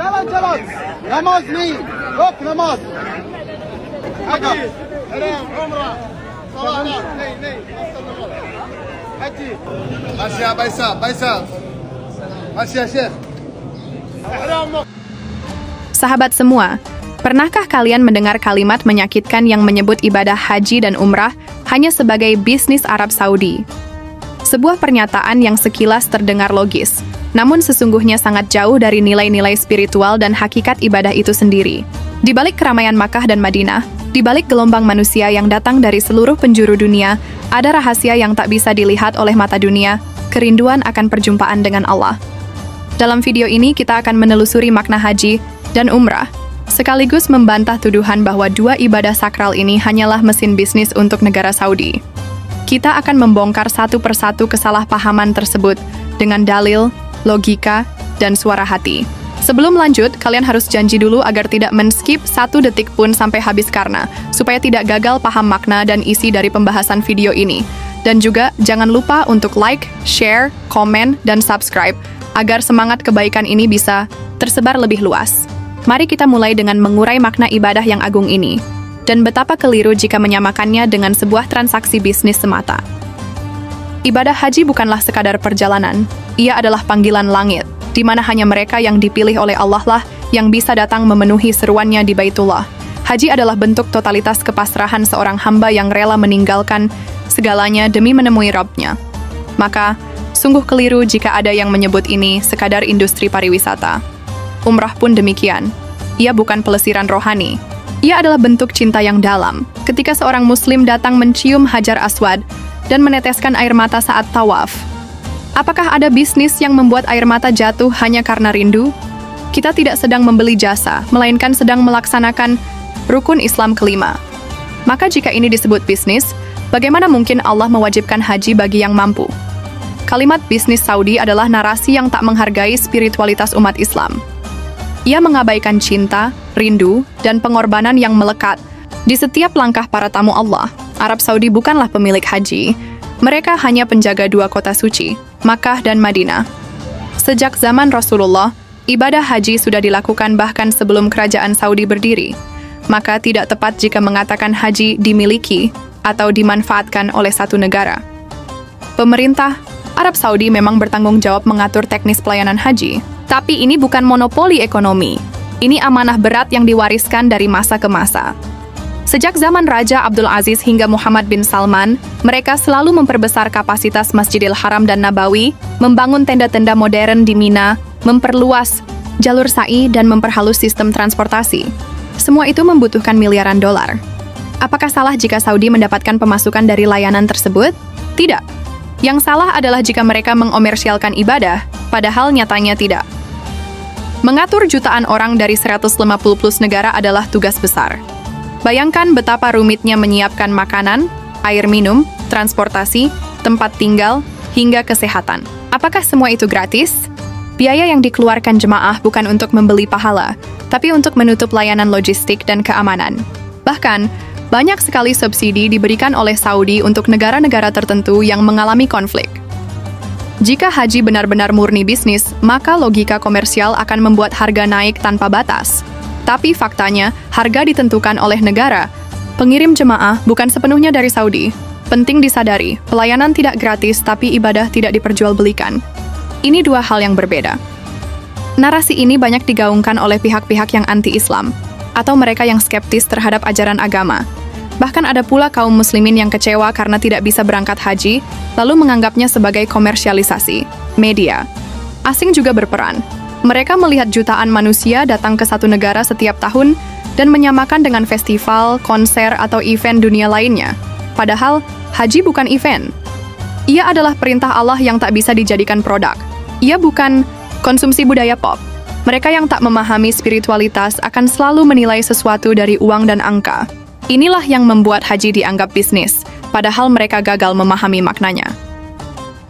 jalan. Namaz nih. Yok namaz. Haji. Umrah. Salah. Nih. Haji. Masih ya Faisal. Masih ya Syekh. Sahabat semua, pernahkah kalian mendengar kalimat menyakitkan yang menyebut ibadah haji dan umrah hanya sebagai bisnis Arab Saudi? Sebuah pernyataan yang sekilas terdengar logis, namun sesungguhnya sangat jauh dari nilai-nilai spiritual dan hakikat ibadah itu sendiri. Di balik keramaian Makkah dan Madinah, di balik gelombang manusia yang datang dari seluruh penjuru dunia, ada rahasia yang tak bisa dilihat oleh mata dunia, kerinduan akan perjumpaan dengan Allah. Dalam video ini kita akan menelusuri makna haji dan umrah, sekaligus membantah tuduhan bahwa dua ibadah sakral ini hanyalah mesin bisnis untuk negara Saudi. Kita akan membongkar satu persatu kesalahpahaman tersebut dengan dalil, logika, dan suara hati. Sebelum lanjut, kalian harus janji dulu agar tidak men-skip satu detik pun sampai habis supaya tidak gagal paham makna dan isi dari pembahasan video ini. Dan juga jangan lupa untuk like, share, komen, dan subscribe agar semangat kebaikan ini bisa tersebar lebih luas. Mari kita mulai dengan mengurai makna ibadah yang agung ini, dan betapa keliru jika menyamakannya dengan sebuah transaksi bisnis semata. Ibadah haji bukanlah sekadar perjalanan, ia adalah panggilan langit, di mana hanya mereka yang dipilih oleh Allah lah yang bisa datang memenuhi seruannya di Baitullah. Haji adalah bentuk totalitas kepasrahan seorang hamba yang rela meninggalkan segalanya demi menemui Rabb-Nya. Maka, sungguh keliru jika ada yang menyebut ini sekadar industri pariwisata. Umrah pun demikian. Ia bukan pelesiran rohani. Ia adalah bentuk cinta yang dalam. Ketika seorang muslim datang mencium Hajar Aswad dan meneteskan air mata saat tawaf. Apakah ada bisnis yang membuat air mata jatuh hanya karena rindu? Kita tidak sedang membeli jasa, melainkan sedang melaksanakan rukun Islam kelima. Maka jika ini disebut bisnis, bagaimana mungkin Allah mewajibkan haji bagi yang mampu? Kalimat bisnis Saudi adalah narasi yang tak menghargai spiritualitas umat Islam. Ia mengabaikan cinta, rindu, dan pengorbanan yang melekat di setiap langkah para tamu Allah. Arab Saudi bukanlah pemilik haji. Mereka hanya penjaga dua kota suci, Makkah dan Madinah. Sejak zaman Rasulullah, ibadah haji sudah dilakukan bahkan sebelum kerajaan Saudi berdiri. Maka tidak tepat jika mengatakan haji dimiliki atau dimanfaatkan oleh satu negara. Pemerintah Arab Saudi memang bertanggung jawab mengatur teknis pelayanan haji, tapi ini bukan monopoli ekonomi. Ini amanah berat yang diwariskan dari masa ke masa. Sejak zaman Raja Abdul Aziz hingga Muhammad bin Salman, mereka selalu memperbesar kapasitas Masjidil Haram dan Nabawi, membangun tenda-tenda modern di Mina, memperluas jalur sa'i, dan memperhalus sistem transportasi. Semua itu membutuhkan miliaran dolar. Apakah salah jika Saudi mendapatkan pemasukan dari layanan tersebut? Tidak. Yang salah adalah jika mereka mengomersialkan ibadah, padahal nyatanya tidak. Mengatur jutaan orang dari 150 plus negara adalah tugas besar. Bayangkan betapa rumitnya menyiapkan makanan, air minum, transportasi, tempat tinggal, hingga kesehatan. Apakah semua itu gratis? Biaya yang dikeluarkan jemaah bukan untuk membeli pahala, tapi untuk menutup layanan logistik dan keamanan. Bahkan, banyak sekali subsidi diberikan oleh Saudi untuk negara-negara tertentu yang mengalami konflik. Jika haji benar-benar murni bisnis, maka logika komersial akan membuat harga naik tanpa batas. Tapi faktanya, harga ditentukan oleh negara. Pengirim jemaah bukan sepenuhnya dari Saudi. Penting disadari, pelayanan tidak gratis tapi ibadah tidak diperjualbelikan. Ini dua hal yang berbeda. Narasi ini banyak digaungkan oleh pihak-pihak yang anti-Islam, atau mereka yang skeptis terhadap ajaran agama. Bahkan ada pula kaum muslimin yang kecewa karena tidak bisa berangkat haji, lalu menganggapnya sebagai komersialisasi. Media asing juga berperan. Mereka melihat jutaan manusia datang ke satu negara setiap tahun dan menyamakan dengan festival, konser, atau event dunia lainnya. Padahal, haji bukan event. Ia adalah perintah Allah yang tak bisa dijadikan produk. Ia bukan konsumsi budaya pop. Mereka yang tak memahami spiritualitas akan selalu menilai sesuatu dari uang dan angka. Inilah yang membuat haji dianggap bisnis, padahal mereka gagal memahami maknanya.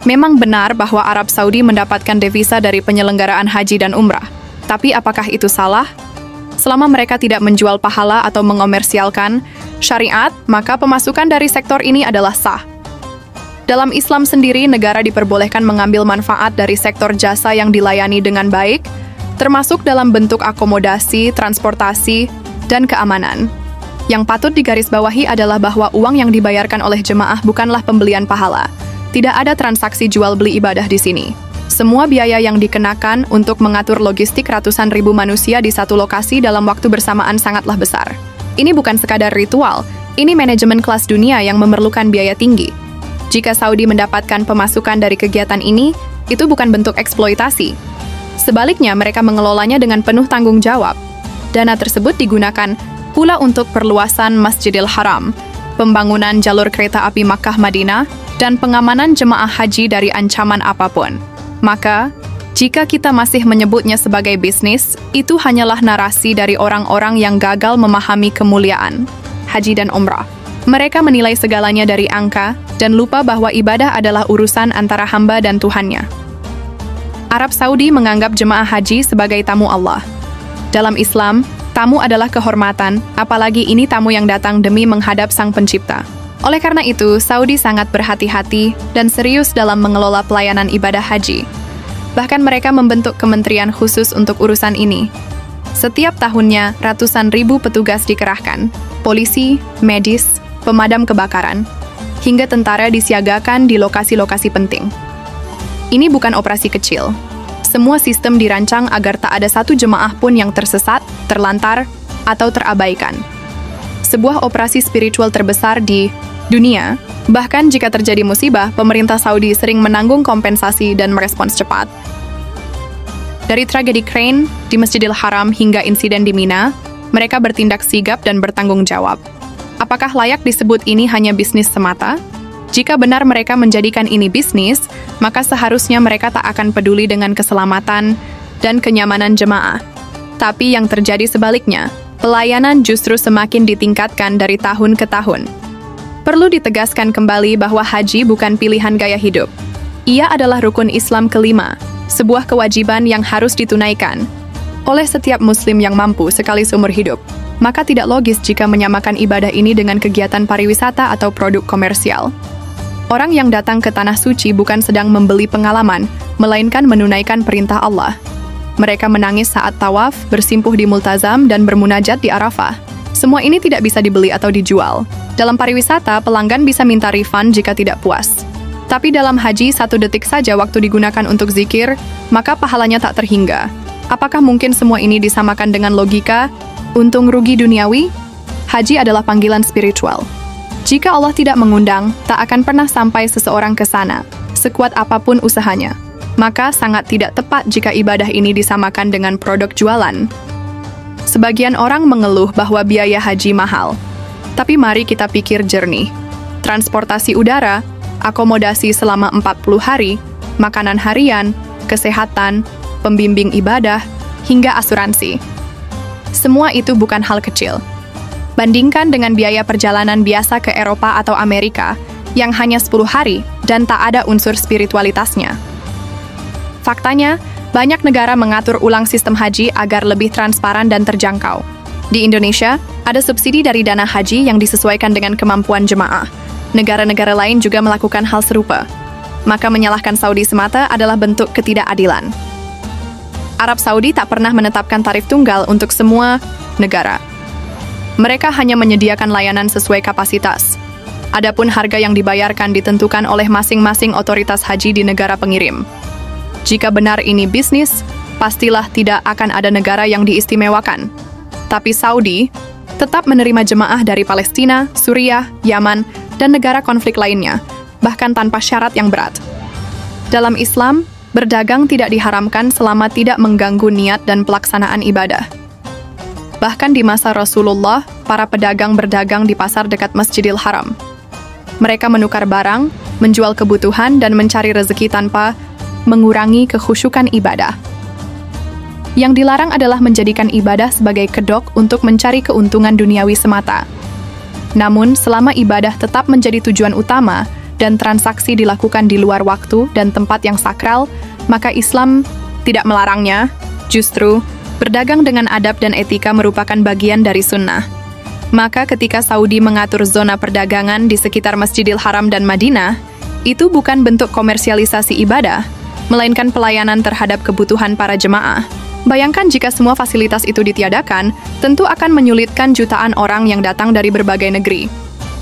Memang benar bahwa Arab Saudi mendapatkan devisa dari penyelenggaraan haji dan umrah. Tapi apakah itu salah? Selama mereka tidak menjual pahala atau mengomersialkan syariat, maka pemasukan dari sektor ini adalah sah. Dalam Islam sendiri, negara diperbolehkan mengambil manfaat dari sektor jasa yang dilayani dengan baik, termasuk dalam bentuk akomodasi, transportasi, dan keamanan. Yang patut digarisbawahi adalah bahwa uang yang dibayarkan oleh jemaah bukanlah pembelian pahala. Tidak ada transaksi jual-beli ibadah di sini. Semua biaya yang dikenakan untuk mengatur logistik ratusan ribu manusia di satu lokasi dalam waktu bersamaan sangatlah besar. Ini bukan sekadar ritual, ini manajemen kelas dunia yang memerlukan biaya tinggi. Jika Saudi mendapatkan pemasukan dari kegiatan ini, itu bukan bentuk eksploitasi. Sebaliknya, mereka mengelolanya dengan penuh tanggung jawab. Dana tersebut digunakan pula untuk perluasan Masjidil Haram, pembangunan jalur kereta api Makkah-Madinah, dan pengamanan jemaah haji dari ancaman apapun. Maka, jika kita masih menyebutnya sebagai bisnis, itu hanyalah narasi dari orang-orang yang gagal memahami kemuliaan haji dan umrah. Mereka menilai segalanya dari angka dan lupa bahwa ibadah adalah urusan antara hamba dan Tuhannya. Arab Saudi menganggap jemaah haji sebagai tamu Allah. Dalam Islam, tamu adalah kehormatan, apalagi ini tamu yang datang demi menghadap Sang Pencipta. Oleh karena itu, Saudi sangat berhati-hati dan serius dalam mengelola pelayanan ibadah haji. Bahkan mereka membentuk kementerian khusus untuk urusan ini. Setiap tahunnya, ratusan ribu petugas dikerahkan, polisi, medis, pemadam kebakaran, hingga tentara disiagakan di lokasi-lokasi penting. Ini bukan operasi kecil. Semua sistem dirancang agar tak ada satu jemaah pun yang tersesat, terlantar, atau terabaikan. Sebuah operasi spiritual terbesar di dunia. Bahkan jika terjadi musibah, pemerintah Saudi sering menanggung kompensasi dan merespons cepat. Dari tragedi Crane di Masjidil Haram hingga insiden di Mina, mereka bertindak sigap dan bertanggung jawab. Apakah layak disebut ini hanya bisnis semata? Jika benar mereka menjadikan ini bisnis, maka seharusnya mereka tak akan peduli dengan keselamatan dan kenyamanan jemaah. Tapi yang terjadi sebaliknya, pelayanan justru semakin ditingkatkan dari tahun ke tahun. Perlu ditegaskan kembali bahwa haji bukan pilihan gaya hidup. Ia adalah rukun Islam kelima, sebuah kewajiban yang harus ditunaikan oleh setiap muslim yang mampu sekali seumur hidup. Maka tidak logis jika menyamakan ibadah ini dengan kegiatan pariwisata atau produk komersial. Orang yang datang ke Tanah Suci bukan sedang membeli pengalaman, melainkan menunaikan perintah Allah. Mereka menangis saat tawaf, bersimpuh di Multazam, dan bermunajat di Arafah. Semua ini tidak bisa dibeli atau dijual. Dalam pariwisata, pelanggan bisa minta refund jika tidak puas. Tapi dalam haji, 1 detik saja waktu digunakan untuk zikir, maka pahalanya tak terhingga. Apakah mungkin semua ini disamakan dengan logika untung rugi duniawi? Haji adalah panggilan spiritual. Jika Allah tidak mengundang, tak akan pernah sampai seseorang ke sana, sekuat apapun usahanya. Maka sangat tidak tepat jika ibadah ini disamakan dengan produk jualan. Sebagian orang mengeluh bahwa biaya haji mahal. Tapi mari kita pikir jernih. Transportasi udara, akomodasi selama 40 hari, makanan harian, kesehatan, pembimbing ibadah, hingga asuransi. Semua itu bukan hal kecil. Bandingkan dengan biaya perjalanan biasa ke Eropa atau Amerika yang hanya 10 hari dan tak ada unsur spiritualitasnya. Faktanya, banyak negara mengatur ulang sistem haji agar lebih transparan dan terjangkau. Di Indonesia, ada subsidi dari dana haji yang disesuaikan dengan kemampuan jemaah. Negara-negara lain juga melakukan hal serupa. Maka menyalahkan Saudi semata adalah bentuk ketidakadilan. Arab Saudi tak pernah menetapkan tarif tunggal untuk semua negara. Mereka hanya menyediakan layanan sesuai kapasitas. Adapun harga yang dibayarkan ditentukan oleh masing-masing otoritas haji di negara pengirim. Jika benar ini bisnis, pastilah tidak akan ada negara yang diistimewakan. Tapi Saudi tetap menerima jemaah dari Palestina, Suriah, Yaman, dan negara konflik lainnya, bahkan tanpa syarat yang berat. Dalam Islam, berdagang tidak diharamkan selama tidak mengganggu niat dan pelaksanaan ibadah. Bahkan di masa Rasulullah, para pedagang berdagang di pasar dekat Masjidil Haram. Mereka menukar barang, menjual kebutuhan, dan mencari rezeki tanpa mengurangi kekhusyukan ibadah. Yang dilarang adalah menjadikan ibadah sebagai kedok untuk mencari keuntungan duniawi semata. Namun, selama ibadah tetap menjadi tujuan utama dan transaksi dilakukan di luar waktu dan tempat yang sakral, maka Islam tidak melarangnya. Justru, berdagang dengan adab dan etika merupakan bagian dari sunnah. Maka ketika Saudi mengatur zona perdagangan di sekitar Masjidil Haram dan Madinah, itu bukan bentuk komersialisasi ibadah, melainkan pelayanan terhadap kebutuhan para jemaah. Bayangkan jika semua fasilitas itu ditiadakan, tentu akan menyulitkan jutaan orang yang datang dari berbagai negeri.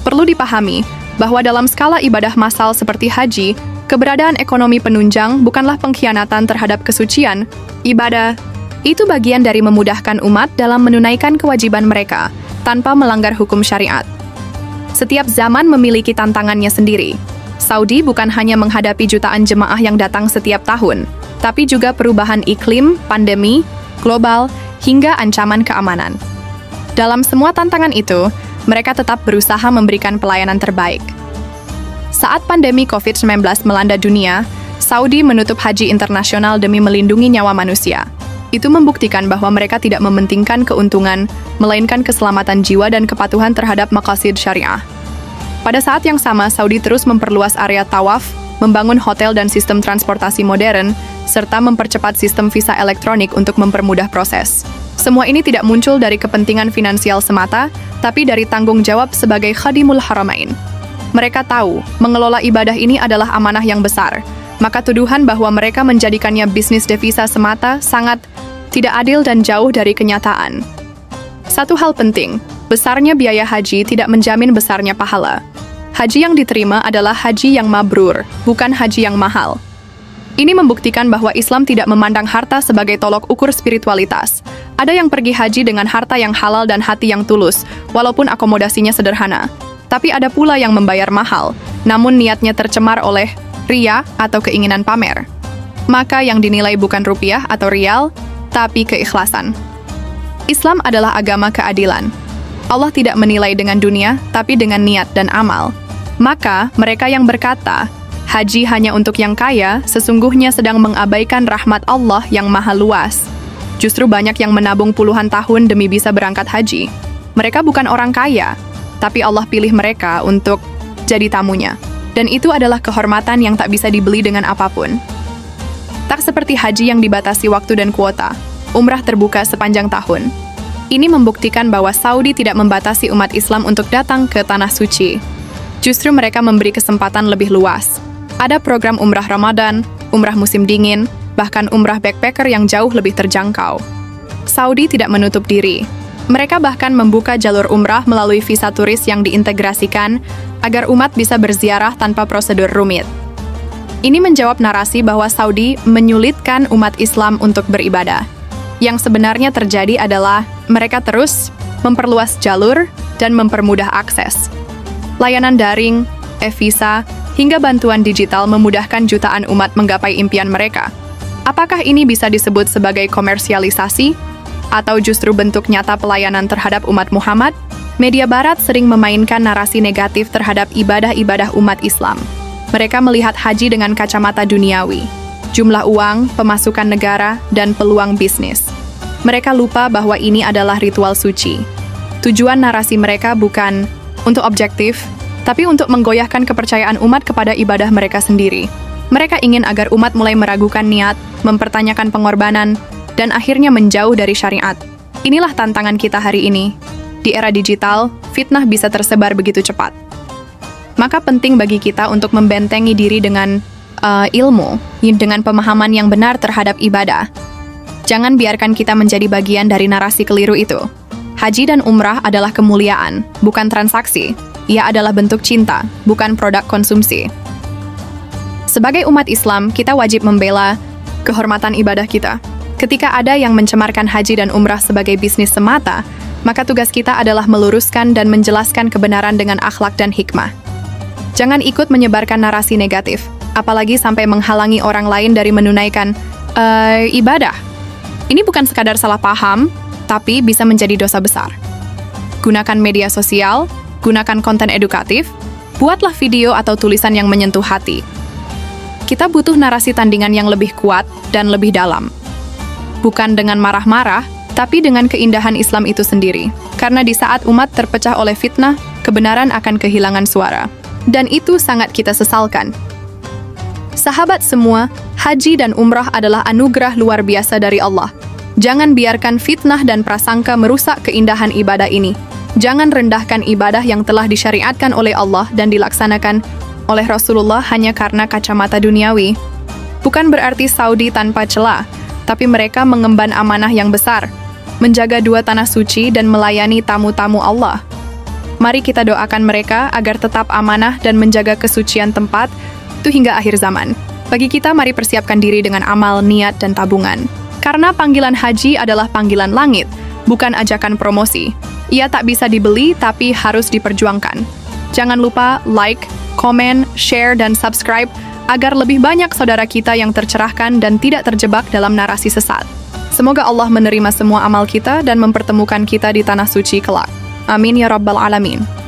Perlu dipahami bahwa dalam skala ibadah massal seperti haji, keberadaan ekonomi penunjang bukanlah pengkhianatan terhadap kesucian. Ibadah itu bagian dari memudahkan umat dalam menunaikan kewajiban mereka tanpa melanggar hukum syariat. Setiap zaman memiliki tantangannya sendiri. Saudi bukan hanya menghadapi jutaan jemaah yang datang setiap tahun, tapi juga perubahan iklim, pandemi, global, hingga ancaman keamanan. Dalam semua tantangan itu, mereka tetap berusaha memberikan pelayanan terbaik. Saat pandemi COVID-19 melanda dunia, Saudi menutup haji internasional demi melindungi nyawa manusia. Itu membuktikan bahwa mereka tidak mementingkan keuntungan, melainkan keselamatan jiwa dan kepatuhan terhadap maqasid syariah. Pada saat yang sama, Saudi terus memperluas area tawaf, membangun hotel dan sistem transportasi modern, serta mempercepat sistem visa elektronik untuk mempermudah proses. Semua ini tidak muncul dari kepentingan finansial semata, tapi dari tanggung jawab sebagai Khadimul Haramain. Mereka tahu, mengelola ibadah ini adalah amanah yang besar, maka tuduhan bahwa mereka menjadikannya bisnis devisa semata sangat tidak adil dan jauh dari kenyataan. Satu hal penting, besarnya biaya haji tidak menjamin besarnya pahala. Haji yang diterima adalah haji yang mabrur, bukan haji yang mahal. Ini membuktikan bahwa Islam tidak memandang harta sebagai tolok ukur spiritualitas. Ada yang pergi haji dengan harta yang halal dan hati yang tulus, walaupun akomodasinya sederhana. Tapi ada pula yang membayar mahal, namun niatnya tercemar oleh riya atau keinginan pamer. Maka yang dinilai bukan rupiah atau rial, tapi keikhlasan. Islam adalah agama keadilan. Allah tidak menilai dengan dunia, tapi dengan niat dan amal. Maka, mereka yang berkata, haji hanya untuk yang kaya, sesungguhnya sedang mengabaikan rahmat Allah yang maha luas. Justru banyak yang menabung puluhan tahun demi bisa berangkat haji. Mereka bukan orang kaya, tapi Allah pilih mereka untuk jadi tamunya. Dan itu adalah kehormatan yang tak bisa dibeli dengan apapun. Tak seperti haji yang dibatasi waktu dan kuota, umrah terbuka sepanjang tahun. Ini membuktikan bahwa Saudi tidak membatasi umat Islam untuk datang ke Tanah Suci. Justru mereka memberi kesempatan lebih luas. Ada program umrah Ramadan, umrah musim dingin, bahkan umrah backpacker yang jauh lebih terjangkau. Saudi tidak menutup diri. Mereka bahkan membuka jalur umrah melalui visa turis yang diintegrasikan agar umat bisa berziarah tanpa prosedur rumit. Ini menjawab narasi bahwa Saudi menyulitkan umat Islam untuk beribadah. Yang sebenarnya terjadi adalah mereka terus memperluas jalur dan mempermudah akses. Layanan daring, e-visa, hingga bantuan digital memudahkan jutaan umat menggapai impian mereka. Apakah ini bisa disebut sebagai komersialisasi? Atau justru bentuk nyata pelayanan terhadap umat Muhammad? Media Barat sering memainkan narasi negatif terhadap ibadah-ibadah umat Islam. Mereka melihat haji dengan kacamata duniawi, jumlah uang, pemasukan negara, dan peluang bisnis. Mereka lupa bahwa ini adalah ritual suci. Tujuan narasi mereka bukan untuk objektif, tapi untuk menggoyahkan kepercayaan umat kepada ibadah mereka sendiri. Mereka ingin agar umat mulai meragukan niat, mempertanyakan pengorbanan, dan akhirnya menjauh dari syariat. Inilah tantangan kita hari ini. Di era digital, fitnah bisa tersebar begitu cepat. Maka penting bagi kita untuk membentengi diri dengan ilmu, dengan pemahaman yang benar terhadap ibadah. Jangan biarkan kita menjadi bagian dari narasi keliru itu. Haji dan umrah adalah kemuliaan, bukan transaksi. Ia adalah bentuk cinta, bukan produk konsumsi. Sebagai umat Islam, kita wajib membela kehormatan ibadah kita. Ketika ada yang mencemarkan haji dan umrah sebagai bisnis semata, maka tugas kita adalah meluruskan dan menjelaskan kebenaran dengan akhlak dan hikmah. Jangan ikut menyebarkan narasi negatif, apalagi sampai menghalangi orang lain dari menunaikan ibadah. Ini bukan sekadar salah paham, tapi bisa menjadi dosa besar. Gunakan media sosial, gunakan konten edukatif, buatlah video atau tulisan yang menyentuh hati. Kita butuh narasi tandingan yang lebih kuat dan lebih dalam. Bukan dengan marah-marah, tapi dengan keindahan Islam itu sendiri. Karena di saat umat terpecah oleh fitnah, kebenaran akan kehilangan suara. Dan itu sangat kita sesalkan. Sahabat semua, haji dan umrah adalah anugerah luar biasa dari Allah. Jangan biarkan fitnah dan prasangka merusak keindahan ibadah ini. Jangan rendahkan ibadah yang telah disyariatkan oleh Allah dan dilaksanakan oleh Rasulullah hanya karena kacamata duniawi. Bukan berarti Saudi tanpa celah, tapi mereka mengemban amanah yang besar, menjaga dua tanah suci dan melayani tamu-tamu Allah. Mari kita doakan mereka agar tetap amanah dan menjaga kesucian tempat itu hingga akhir zaman. Bagi kita, mari persiapkan diri dengan amal, niat, dan tabungan. Karena panggilan haji adalah panggilan langit, bukan ajakan promosi. Ia tak bisa dibeli, tapi harus diperjuangkan. Jangan lupa like, komen, share, dan subscribe agar lebih banyak saudara kita yang tercerahkan dan tidak terjebak dalam narasi sesat. Semoga Allah menerima semua amal kita dan mempertemukan kita di tanah suci kelak. Amin ya Rabbal Alamin.